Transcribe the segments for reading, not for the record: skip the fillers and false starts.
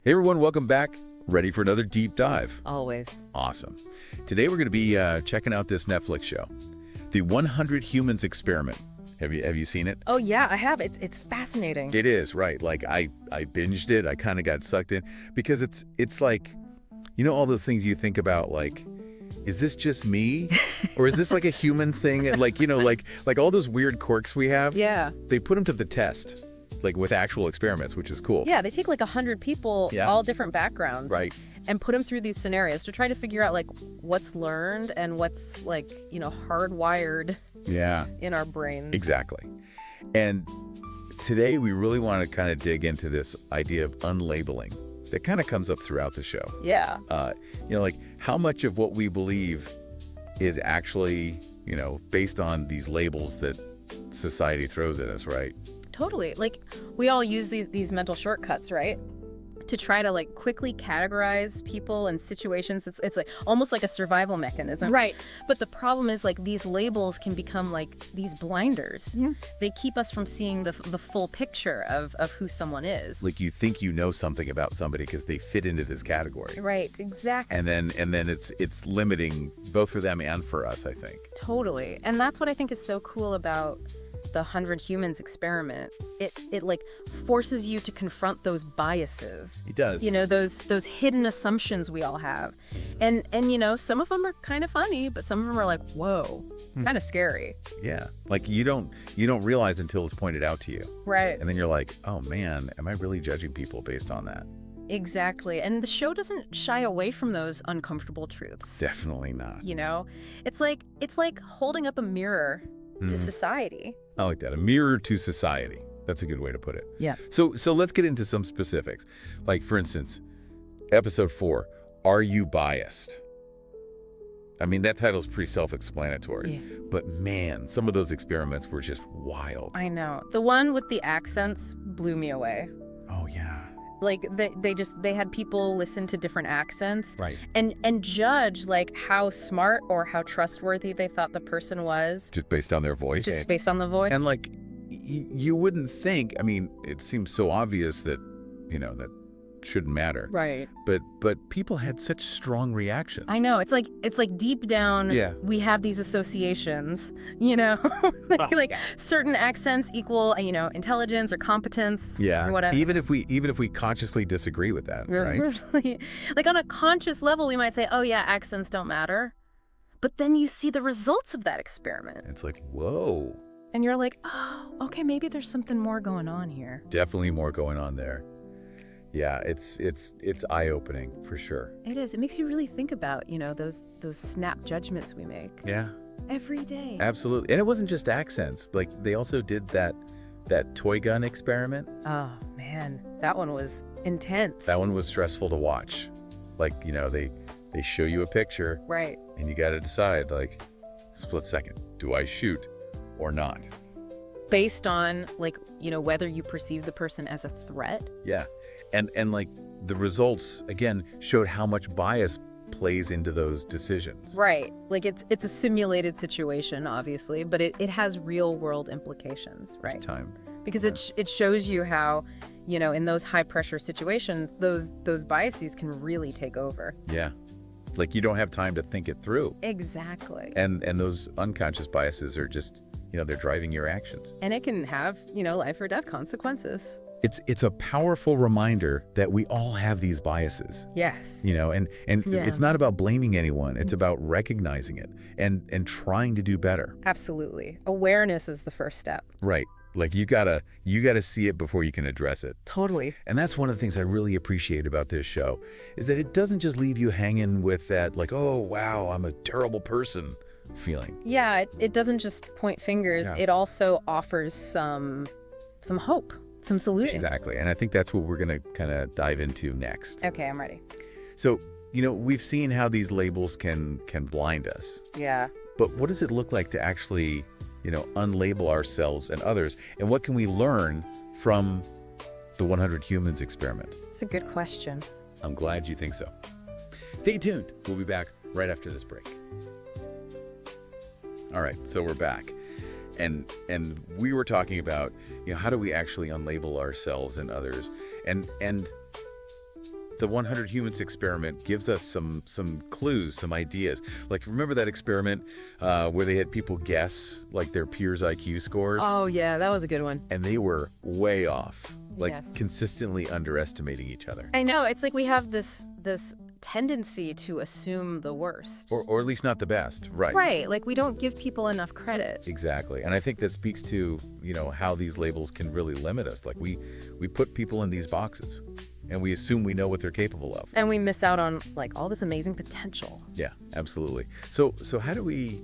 Hey everyone, welcome back. Ready for another deep dive? Always. Awesome. Today we're going to be checking out this Netflix show, The 100 Humans Experiment. Have you seen it? Oh yeah, I have. It's fascinating. It is, right. Like I binged it. I kind of got sucked in because it's like, you know, all those things you think about, like, is this just me? Or is this like a human thing? Like, you know, like all those weird quirks we have. Yeah. They put them to the test, like with actual experiments, which is cool. Yeah, they take like 100 people, Yeah. all different backgrounds, Right. and put them through these scenarios to try to figure out like what's learned and what's like, hardwired Yeah. in our brains. Exactly. And today we really want to kind of dig into this idea of unlabeling that kind of comes up throughout the show. Yeah. Like how much of what we believe is actually, based on these labels that society throws at us, right? Totally. Like we all use these mental shortcuts, right? To try to like quickly categorize people and situations. It's like almost like a survival mechanism. Right. But the problem is like these labels can become like these blinders. Yeah. They keep us from seeing the full picture of who someone is. Like you think you know something about somebody because they fit into this category. Right, exactly. And then it's limiting both for them and for us, I think. Totally. And that's what I think is so cool about the 100 Humans experiment. It like forces you to confront those biases. It does. Those hidden assumptions we all have. And some of them are kind of funny, but some of them are like, whoa, kind of scary. Yeah. Like you don't realize until it's pointed out to you. Right. And then you're like, oh man, am I really judging people based on that? Exactly. And the show doesn't shy away from those uncomfortable truths. Definitely not. It's like holding up a mirror to society. I like that. A mirror to society. That's a good way to put it. Yeah. So let's get into some specifics. Like, for instance, episode 4, Are You Biased? I mean, that title's pretty self-explanatory. Yeah. But man, some of those experiments were just wild. I know. The one with the accents blew me away. Oh, yeah. Like they had people listen to different accents, Right. and judge like how smart or how trustworthy they thought the person was, Just based on their voice. just based on the voice. And like, you wouldn't think, I mean, it seems so obvious that, that shouldn't matter. Right. But people had such strong reactions. I know. It's like deep down, Yeah. we have these associations, like certain accents equal, intelligence or competence. Yeah. Or whatever. Even if we consciously disagree with that, right? Like on a conscious level, we might say, oh yeah, accents don't matter. But then you see the results of that experiment. It's like, whoa. And you're like, oh, okay, maybe there's something more going on here. Definitely more going on there. Yeah, it's eye-opening for sure. It is. It makes you really think about, those snap judgments we make Yeah, every day. absolutely. And it wasn't just accents. Like they also did that toy gun experiment. Oh, man. That one was intense. That one was stressful to watch. Like, they show you a picture Right. and you got to decide, like, split second, do I shoot or not? Based on, like, whether you perceive the person as a threat. Yeah. And like the results, again, showed how much bias plays into those decisions. Right. Like it's a simulated situation, obviously, but it has real world implications, right? Time. Because it shows you how, in those high pressure situations, those biases can really take over. Yeah. Like you don't have time to think it through. Exactly. And those unconscious biases are just, they're driving your actions. And it can have, life or death consequences. It's a powerful reminder that we all have these biases. Yes. And Yeah. it's not about blaming anyone. It's about recognizing it and trying to do better. Absolutely. Awareness is the first step. Right. Like you gotta see it before you can address it. Totally. And that's one of the things I really appreciate about this show is that it doesn't just leave you hanging with that, like, oh, wow, I'm a terrible person feeling. Yeah, it doesn't just point fingers. Yeah. It also offers some hope, some solutions. Exactly. And I think that's what we're going to kind of dive into next. Okay, I'm ready. So, we've seen how these labels can blind us. Yeah. But what does it look like to actually, unlabel ourselves and others? And what can we learn from the 100 Humans experiment? It's a good question. I'm glad you think so. Stay tuned. We'll be back right after this break. All right, so we're back. And we were talking about, how do we actually unlabel ourselves and others? And the 100 Humans experiment gives us some clues, some ideas. Like, remember that experiment where they had people guess like their peers' IQ scores? Oh yeah, that was a good one. And they were way off, like Yes. consistently underestimating each other. I know, it's like we have this tendency to assume the worst. Or at least not the best, right? Right, like we don't give people enough credit. Exactly. And I think that speaks to, how these labels can really limit us. Like we put people in these boxes and we assume we know what they're capable of. And we miss out on like all this amazing potential. Yeah, absolutely. So how do we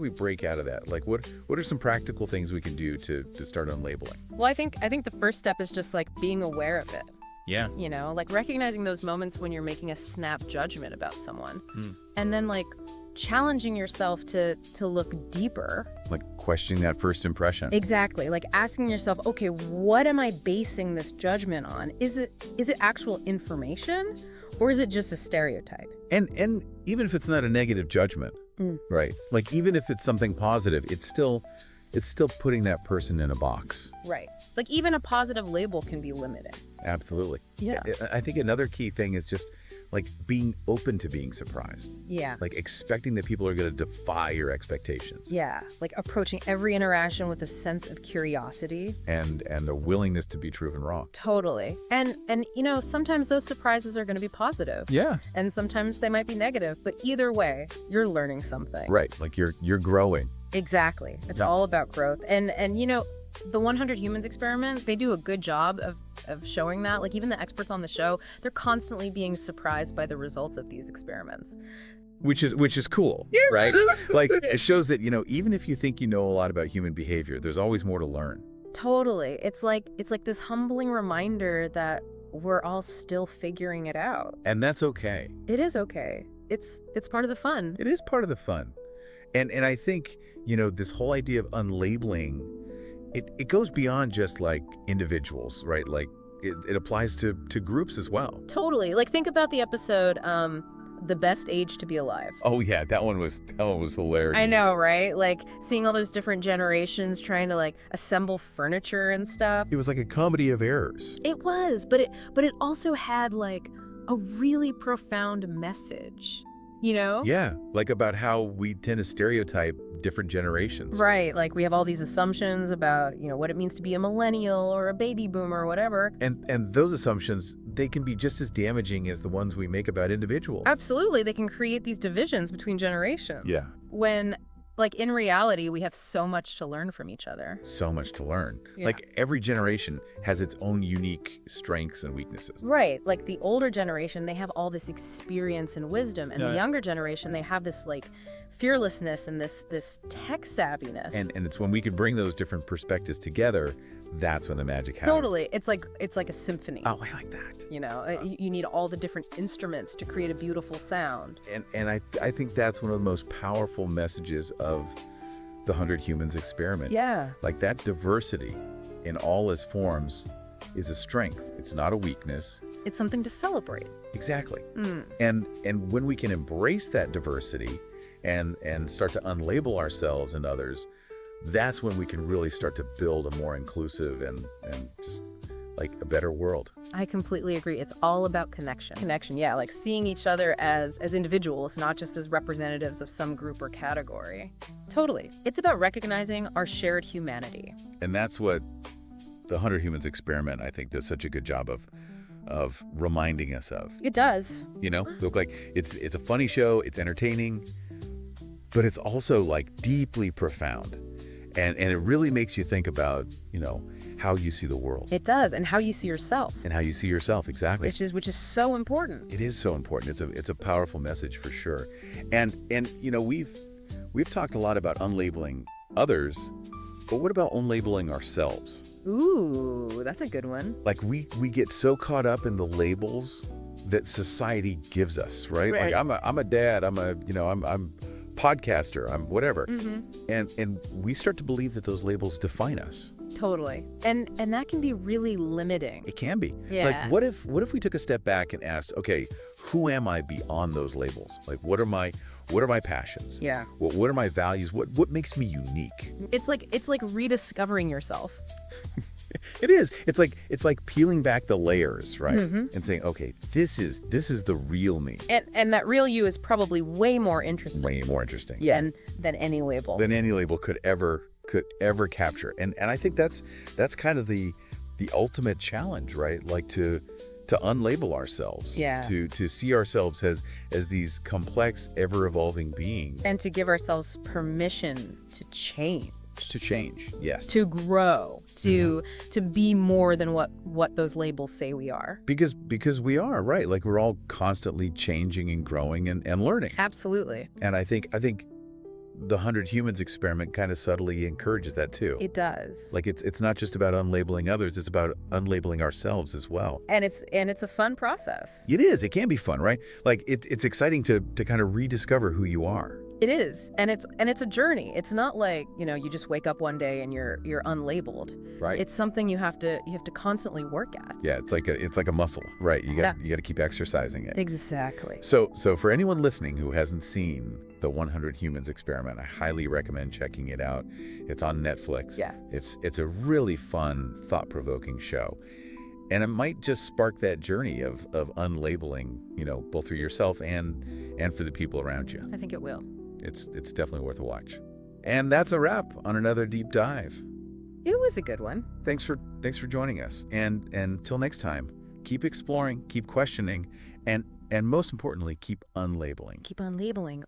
break out of that? Like what are some practical things we can do to start unlabeling? Well, I think the first step is just like being aware of it. Yeah. Like recognizing those moments when you're making a snap judgment about someone. And then like challenging yourself to look deeper. Like questioning that first impression. Exactly. Like asking yourself, okay, what am I basing this judgment on? Is it actual information or is it just a stereotype? And even if it's not a negative judgment, right? Like even if it's something positive, it's still putting that person in a box. Right. Like even a positive label can be limiting. Absolutely. Yeah. I think another key thing is just like being open to being surprised. Yeah. Like expecting that people are going to defy your expectations. Yeah. Like approaching every interaction with a sense of curiosity. And a willingness to be proven wrong. Totally. And sometimes those surprises are going to be positive. Yeah. And sometimes they might be negative, but either way, you're learning something. Right. Like you're growing. Exactly. It's Yeah. all about growth. And the 100 Humans experiment, they do a good job of showing that. Like even the experts on the show, they're constantly being surprised by the results of these experiments. Which is cool, right? Like it shows that, even if you think you know a lot about human behavior, there's always more to learn. Totally. It's like this humbling reminder that we're all still figuring it out. And that's okay. It is okay. It's part of the fun. It is part of the fun. And I think, this whole idea of unlabeling, it goes beyond just like individuals, right? Like it applies to groups as well. Totally. Like think about the episode, The Best Age to Be Alive. Oh yeah, that one was hilarious. I know, right? Like seeing all those different generations trying to like assemble furniture and stuff. It was like a comedy of errors. It was, but it also had like a really profound message, Yeah, like about how we tend to stereotype different generations. Right, like we have all these assumptions about, what it means to be a millennial or a baby boomer or whatever. And those assumptions, they can be just as damaging as the ones we make about individuals. Absolutely, they can create these divisions between generations. Yeah. When, like in reality, we have so much to learn from each other. So much to learn. Yeah. Like every generation has its own unique strengths and weaknesses. Right, like the older generation, they have all this experience and wisdom, and Yeah. the younger generation, they have this like fearlessness and this tech savviness. And it's when we can bring those different perspectives together, that's when the magic happens. Totally, it's like a symphony. Oh, I like that. You need all the different instruments to create a beautiful sound. And I think that's one of the most powerful messages of the 100 Humans experiment. Yeah. Like that diversity in all its forms is a strength. It's not a weakness. It's something to celebrate. Exactly. And when we can embrace that diversity and start to unlabel ourselves and others, that's when we can really start to build a more inclusive and just like a better world. I completely agree. It's all about connection. Connection, yeah, like seeing each other as individuals, not just as representatives of some group or category. Totally. It's about recognizing our shared humanity. And that's what the 100 Humans experiment, I think, does such a good job of reminding us of. It does. Look, like it's a funny show, it's entertaining, but it's also like deeply profound. And it really makes you think about, how you see the world. It does, and how you see yourself. And how you see yourself, exactly. Which is so important. It is so important. It's a powerful message for sure. And we've talked a lot about unlabeling others, but what about unlabeling ourselves? Ooh, that's a good one. Like we get so caught up in the labels that society gives us, right? Right. Like I'm a dad, I'm podcaster, I'm whatever. And we start to believe that those labels define us. Totally. And that can be really limiting. It can be. Yeah. Like what if we took a step back and asked, okay, who am I beyond those labels? Like what are my passions? Yeah. What are my values? What makes me unique? It's like rediscovering yourself. It is. It's like peeling back the layers, right? Mhm. And saying, okay, this is the real me. And that real you is probably way more interesting Way more interesting. than any label. Than any label could ever capture. And I think that's kind of the ultimate challenge, right? Like to unlabel ourselves. Yeah. To see ourselves as these complex, ever-evolving beings. And to give ourselves permission to change. To change, yes. To grow, to be more than what those labels say we are. Because we are, right? Like we're all constantly changing and growing and learning. Absolutely. And I think the 100 Humans experiment kind of subtly encourages that too. It does. Like it's not just about unlabeling others, it's about unlabeling ourselves as well. And it's a fun process. It is. It can be fun, right? Like it's exciting to kind of rediscover who you are. It is. And it's a journey. It's not like, you just wake up one day and you're unlabeled. Right. It's something you have to constantly work at. Yeah, it's like a muscle, right? You got to keep exercising it. Exactly. So for anyone listening who hasn't seen the 100 Humans experiment, I highly recommend checking it out. It's on Netflix. Yeah. It's a really fun, thought-provoking show. And it might just spark that journey of unlabeling, both for yourself and for the people around you. I think it will. It's definitely worth a watch. And that's a wrap on another deep dive. It was a good one. Thanks for joining us. And until next time, keep exploring, keep questioning, and most importantly, keep unlabeling. Keep on labeling.